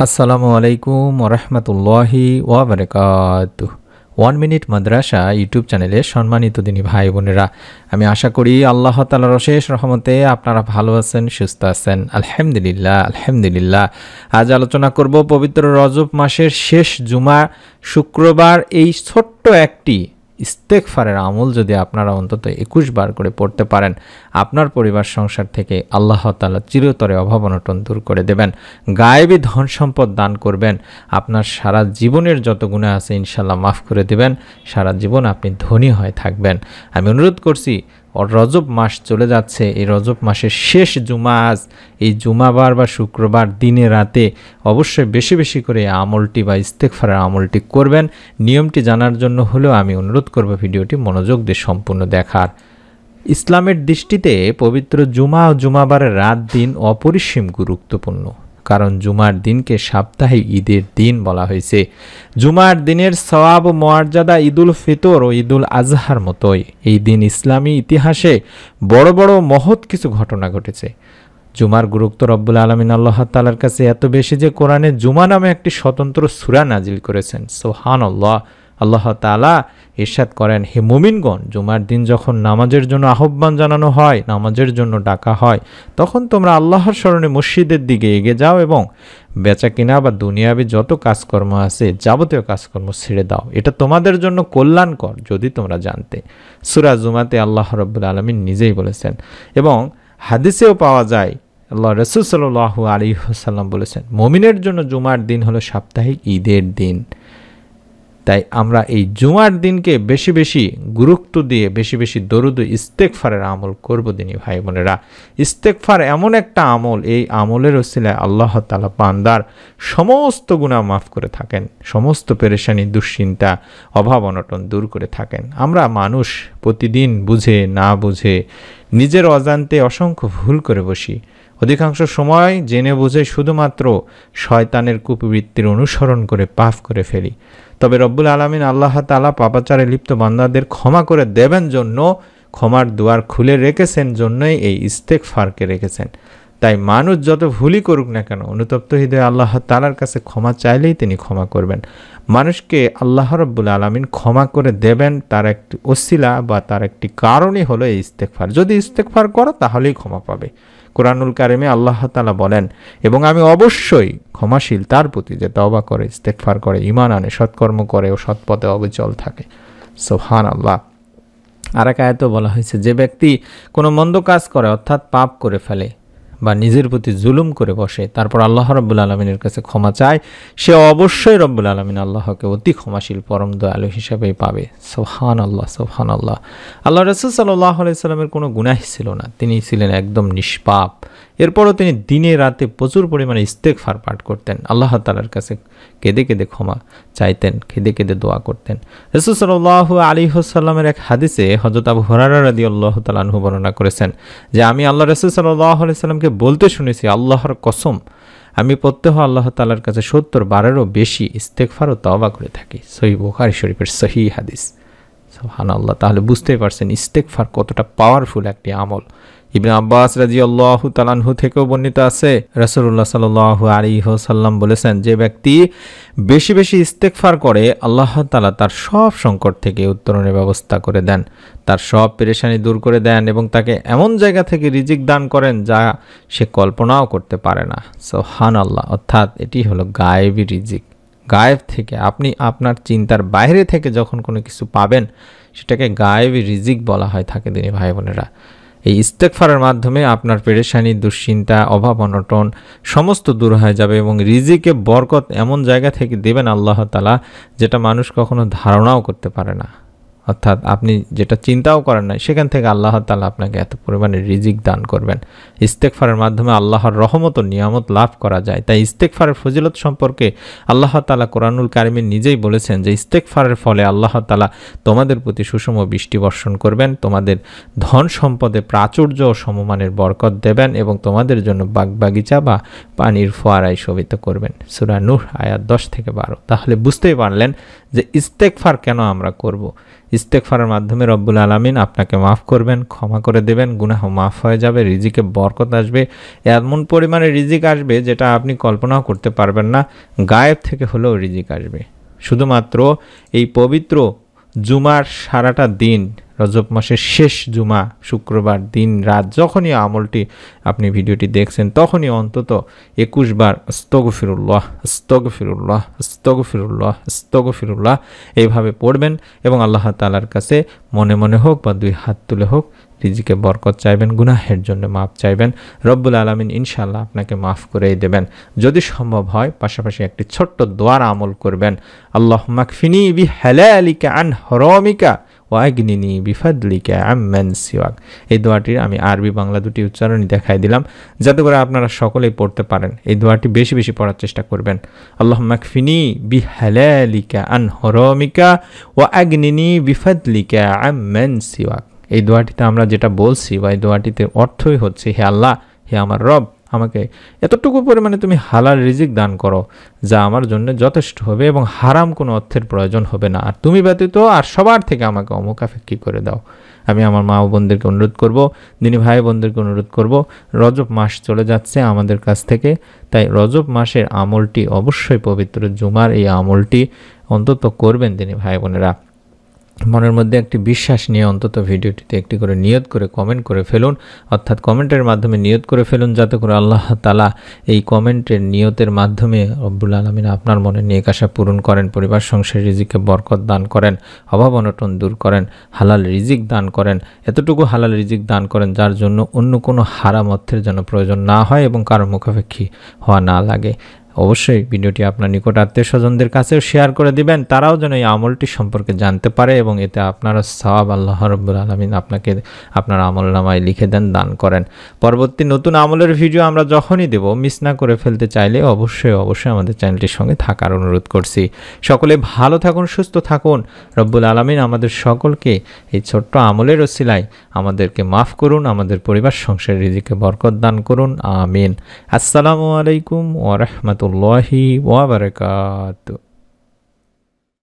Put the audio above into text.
আসসালামু আলাইকুম ওরহমতুল্লাহি ওয়াবারাকাতুহ। 1 মিনিট মাদ্রাসা ইউটিউব চ্যানেলে সম্মানিত দিনী ভাই বোনেরা, আমি আশা করি আল্লাহ তাআলার অশেষ রহমতে আপনারা ভালো আছেন, সুস্থ আছেন। আলহামদুলিল্লাহ আলহামদুলিল্লাহ। আজ আলোচনা করব পবিত্র রজব মাসের শেষ জুমা শুক্রবার এই ছোট্ট একটি ইস্তেগফারের আমল যদি আপনারা অন্তত 21 বার করে পড়তে পারেন, আপনার পরিবার সংসার থেকে আল্লাহ তাআলা চিরতরে অভাব অনটন দূর করে দেবেন, গায়েবী ধন সম্পদ দান করবেন, আপনার সারা জীবনের যত গুনাহ আছে ইনশাল্লাহ মাফ করে দেবেন, সারা জীবন আপনি ধনী হয়ে থাকবেন। আমি অনুরোধ করছি, রজব মাস চলে যাচ্ছে, এই রজব মাসের শেষ জুমা আজ, এই জুমাবার বা শুক্রবার দিনে রাতে অবশ্যই বেশি বেশি করে এই আমলটি বা ইস্তেগফারের আমলটি করবেন। নিয়মটি জানার জন্য হলেও আমি অনুরোধ করব ভিডিওটি মনোযোগ দিয়ে সম্পূর্ণ দেখার। ইসলামের দৃষ্টিতে পবিত্র জুমা ও জুমাবারের রাত দিন অপরিসীম গুরুত্বপূর্ণ, কারণ জুমার দিনকে সাপ্তাহিক ঈদের দিন বলা হয়েছে। জুমার দিনের সওয়াব ও মর্যাদা ঈদুল ফিতর ও ঈদুল আজহার মতোই এই দিন ইসলামী ইতিহাসে বড় বড় মহৎ কিছু ঘটনা ঘটেছে। জুমার গুরুত্ব রব্বুল আলামিন আল্লাহ তাআলার কাছে এত বেশি যে কোরআনে জুমা নামে একটি স্বতন্ত্র সূরা নাজিল করেছেন। সুবহানাল্লাহ। আল্লাহ তাআলা ইরশাদ করেন, হে মুমিনগণ, জুমার দিন যখন নামাজের জন্য আহ্বান জানানো হয়, নামাজের জন্য ডাকা হয়, তখন তোমরা আল্লাহর স্মরণে মসজিদের দিকে এগিয়ে যাও এবং বেচা কিনা বা দুনিয়াবি যত কাজকর্ম আছে যাবতীয় কাজকর্ম ছেড়ে দাও, এটা তোমাদের জন্য কল্যাণকর যদি তোমরা জানতে। সূরা জুমাতে আল্লাহ রাব্বুল আলামিন নিজেই বলেছেন এবং হাদিসেও পাওয়া যায়, আল্লাহ রাসূল সাল্লাল্লাহু আলাইহি ওয়াসাল্লাম বলেছেন, মুমিনের জন্য জুমার দিন হলো সাপ্তাহিক ঈদের দিন। তাই আমরা এই জুমার দিনকে বেশি বেশি গুরুত্ব দিয়ে বেশি বেশি দরুদ ও ইস্তেগফারের আমল করব দিনী ভাই বোনেরা। ইস্তেগফার এমন একটা আমল, এই আমলের ওসিলায় আল্লাহ তাআলা বান্দার সমস্ত গুনাহ মাফ করে থাকেন, সমস্ত পেরেশানি দুশ্চিন্তা অভাব অনটন দূর করে থাকেন। আমরা মানুষ প্রতিদিন বুঝে না বুঝে নিজের অজান্তে অসংখ্য ভুল করে বসি, অধিকাংশ সময় জেনে বুঝে শুধুমাত্র শয়তানের কুপ্রবৃত্তির অনুসরণ করে পাপ করে ফেলি। তবে রব্বুল আলামিন আল্লাহ তাআলা পাপাচারে লিপ্ত বান্দাদের ক্ষমা করে দেবেন জন্য ক্ষমার দুয়ার খুলে রেখেছেন, জন্যই এই ইস্তেগফারকে রেখেছেন। তাই মানুষ যত ভুলই করুক না কেন, অনুতপ্ত হৃদয়ে আল্লাহ তাআলার কাছে ক্ষমা চাইলেই তিনি ক্ষমা করবেন। মানুষকে আল্লাহ রব্বুল আলামিন ক্ষমা করে দেবেন, তার একটি ওসিলা বা তার একটি কারণই হলো এই ইস্তেগফার। যদি ইস্তেগফার করো তাহলেই ক্ষমা পাবে। কোরআনুল কারিমে আল্লাহ তাআলা বলেন, এবং আমি অবশ্যই ক্ষমাশীল তার প্রতি যে তওবা করে, ইস্তেগফার করে, ঈমান আনে, সৎকর্ম করে ও সৎপথে অবিচল থাকে। সুবহানাল্লাহ। আর এক আয়াতেও বলা হয়েছে, যে ব্যক্তি কোনো মন্দ কাজ করে অর্থাৎ পাপ করে ফেলে বা নিজের প্রতি জুলুম করে বসে, তারপর আল্লাহ রাব্বুল আলামিনের কাছে ক্ষমা চায়, সে অবশ্যই রব্বুল আলামিন আল্লাহকে অতি ক্ষমাশীল পরম দয়ালু হিসেবেই পাবে। সুবহানাল্লাহ সুবহানাল্লাহ। আল্লাহ রাসূল সাল্লাল্লাহু আলাইহি সাল্লামের কোনো গুনাহ ছিল না, তিনি ছিলেন একদম নিষ্পাপ। এরপরও তিনি দিনে রাতে প্রচুর পরিমাণে ইস্তেগফার পাঠ করতেন, আল্লাহ তাআলার কাছে কেঁদে কেঁদে ক্ষমা চাইতেন, কেঁদে কেঁদে দোয়া করতেন। রাসূল সাল্লাল্লাহু আলাইহি ওয়াসাল্লামের এক হাদিসে হযরত আবু হুরায়রা রাদিয়াল্লাহু তাআলা আনহু বর্ণনা করেছেন যে, আমি আল্লাহ রাসূল সাল্লাল্লাহু আলাইহি সাল্লামকে বলতে শুনেছি, আল্লাহর কসম, আমি প্রত্যহ আল্লাহ তাআলার কাছে ৭০ বারেরও বেশি ইস্তেগফার ও তওবা করে থাকি। সহিহ বুখারী শরীফের সহিহ হাদিস। সুবহানাল্লাহ। তাহলে বুঝতেই পারছেন ইস্তেগফার কতটা পাওয়ারফুল একটি আমল। ইবনে আব্বাস রাদিয়াল্লাহু তাআলা আনহু থেকেও বর্ণিত আছে, রাসূলুল্লাহ সাল্লাল্লাহু আলাইহি ওয়াসাল্লাম বলেছেন, যে ব্যক্তি বেশি বেশি ইস্তেগফার করে আল্লাহ তাআলা তার সব সংকট থেকে উত্তরণের ব্যবস্থা করে দেন, তার সব পেরেশানি দূর করে দেন এবং তাকে এমন জায়গা থেকে রিজিক দান করেন যা সে কল্পনাও করতে পারে না। সুবহানাল্লাহ। অর্থাৎ এটি হলো গায়েবী রিজিক। গায়েব থেকে, আপনি আপনার চিন্তার বাইরে থেকে যখন কোনো কিছু পাবেন সেটাকে গায়েবী রিজিক বলা হয় থাকে দিনী ভাই বোনেরা। এই ইস্তেগফারের মাধ্যমে আপনার পেরেশানি দুশ্চিন্তা অভাব অনটন সমস্ত দূর হয়ে যাবে এবং রিজিকে বরকত এমন জায়গা থেকে দেবেন আল্লাহ তাআলা যেটা মানুষ কখনো ধারণাও করতে পারে না। অর্থাৎ আপনি যেটা চিন্তাও করেন না, সেখান থেকে আল্লাহ তাআলা আপনাকে এত পরিমাণে রিজিক দান করবেন। ইস্তেগফারের মাধ্যমে আল্লাহর রহমত ও নিয়ামত লাভ করা যায়। তাই ইস্তেগফারের ফজিলত সম্পর্কে আল্লাহ তাআলা কোরআনুল কারিমে নিজেই বলেছেন যে, ইস্তেগফারের ফলে আল্লাহ তাআলা তোমাদের প্রতি সুষম বৃষ্টি বর্ষণ করবেন, তোমাদের ধন সম্পদে প্রাচুর্য ও সমমানের বরকত দেবেন এবং তোমাদের জন্য বাগবাগিচা বা পানির ফোয়ারায় শোভিত করবেন। সূরা নূহ আয়াত 10 থেকে 12। তাহলে বুঝতেই পারলেন যে ইস্তেগফার কেন আমরা করব। ইস্তেগফারের মাধ্যমে রব্বুল আলামিন আপনাকে মাফ করবেন, ক্ষমা করে দেবেন, গুনাহ মাফ হয়ে যাবে, রিজিকে বরকত আসবে, এমন পরিমাণে রিজিক আসবে যেটা আপনি কল্পনাও করতে পারবেন না। গায়েব থেকে হলেও রিজিক আসবে। শুধুমাত্র এই পবিত্র জুমার সারাটা দিন, রজব মাসের শেষ জুমা শুক্রবার দিন রাত যখনই আমলটি আপনি ভিডিওটি দেখছেন তখনই অন্তত 21 বার আস্তাগফিরুল্লাহ আস্তাগফিরুল্লাহ আস্তাগফিরুল্লাহ আস্তাগফিরুল্লাহ এইভাবে পড়বেন এবং আল্লাহ তাআলার কাছে মনে মনে হোক বা দুই হাত তুলে হোক রিজিকে বরকত চাইবেন, গুনাহের জন্য মাফ চাইবেন। রব্বুল আলামিন ইনশাআল্লাহ আপনাকে মাফ করেই দেবেন। যদি সম্ভব হয় পাশাপাশি একটি ছোট্ট দোয়ার আমল করবেন, আল্লাহুম্মা কফিনি বিহালালিকা আন হারামিকা ওয়াগনিনি বিফাদলিকা আম্মান সিওয়াক। এই দোয়াটির আমি আরবি বাংলা দুটি উচ্চারণই দেখাই দিলাম যাতে করে আপনারা সকলেই পড়তে পারেন। এই দোয়াটি বেশি বেশি পড়ার চেষ্টা করবেন। আল্লাহুম্মা কফিনি বিহালালিকা আন হারামিকা ওয়াগনিনি বিফাদলিকা আম্মান সিওয়াক। এই দোয়াটিতে আমরা যেটা বলছি বা এই দোয়াটিতে অর্থই হচ্ছে, হে আল্লাহ, হে আমার রব, আমাকে এতটুকু পরিমাণে তুমি হালাল রিজিক দান করো যা আমার জন্য যথেষ্ট হবে এবং হারাম কোনো অর্থের প্রয়োজন হবে না, আর তুমি ব্যতীত আর সবার থেকে আমাকে অমুখাপেক্ষী করে দাও। আমি আমার মা ও বোনদেরকে অনুরোধ করব, দিনী ভাই বোনদেরকে অনুরোধ করব, রজব মাস চলে যাচ্ছে আমাদের কাছ থেকে, তাই রজব মাসের আমলটি অবশ্যই পবিত্র জুমার এই আমলটি অন্তত করবেন দিনী ভাই বোনেরা। মনের মধ্যে একটি বিশ্বাস নিয়ে অন্তত ভিডিওটিতে একটি করে নিয়ত করে কমেন্ট করে ফেলুন, অর্থাৎ কমেন্টের মাধ্যমে নিয়ত করে ফেলুন যাতে করে আল্লাহ তাআলা এই কমেন্টের নিয়তের মাধ্যমে রব্বুল আলামিন আপনার মনে নেক আশা পূরণ করেন, পরিবার সংসার রিজিকে বরকত দান করেন, অভাব অনটন দূর করেন, হালাল রিজিক দান করেন, এতটুকু হালাল রিজিক দান করেন যার জন্য অন্য কোনো হারাম অর্থের যেন প্রয়োজন না হয় এবং কারো মুখাপেক্ষী হওয়া না লাগে। অবশ্যই ভিডিওটি আপনার নিকট আত্মীয় স্বজনদের কাছেও শেয়ার করে দিবেন, তারাও যেন এই আমলটি সম্পর্কে জানতে পারে এবং এতে আপনারা সওয়াব আল্লাহ রাব্বুল আলামিন আপনাকে আপনার আমলনামায় লিখে দেন, দান করেন। পরবর্তী নতুন আমলের ভিডিও আমরা যখনই দেব মিস না করে ফেলতে চাইলে অবশ্যই আমাদের চ্যানেলটির সঙ্গে থাকার অনুরোধ করছি। সকলে ভালো থাকুন, সুস্থ থাকুন। রব্বুল আলামিন আমাদের সকলকে এই ছোট্ট আমলের ওসিলায় আমাদেরকে মাফ করুন, আমাদের পরিবার সংসারের রিজিকে বরকত দান করুন। আমিন। আসসালামু আলাইকুম ওয়া রাহমাতুল্লাহি ওয়া বারাকাতুহু।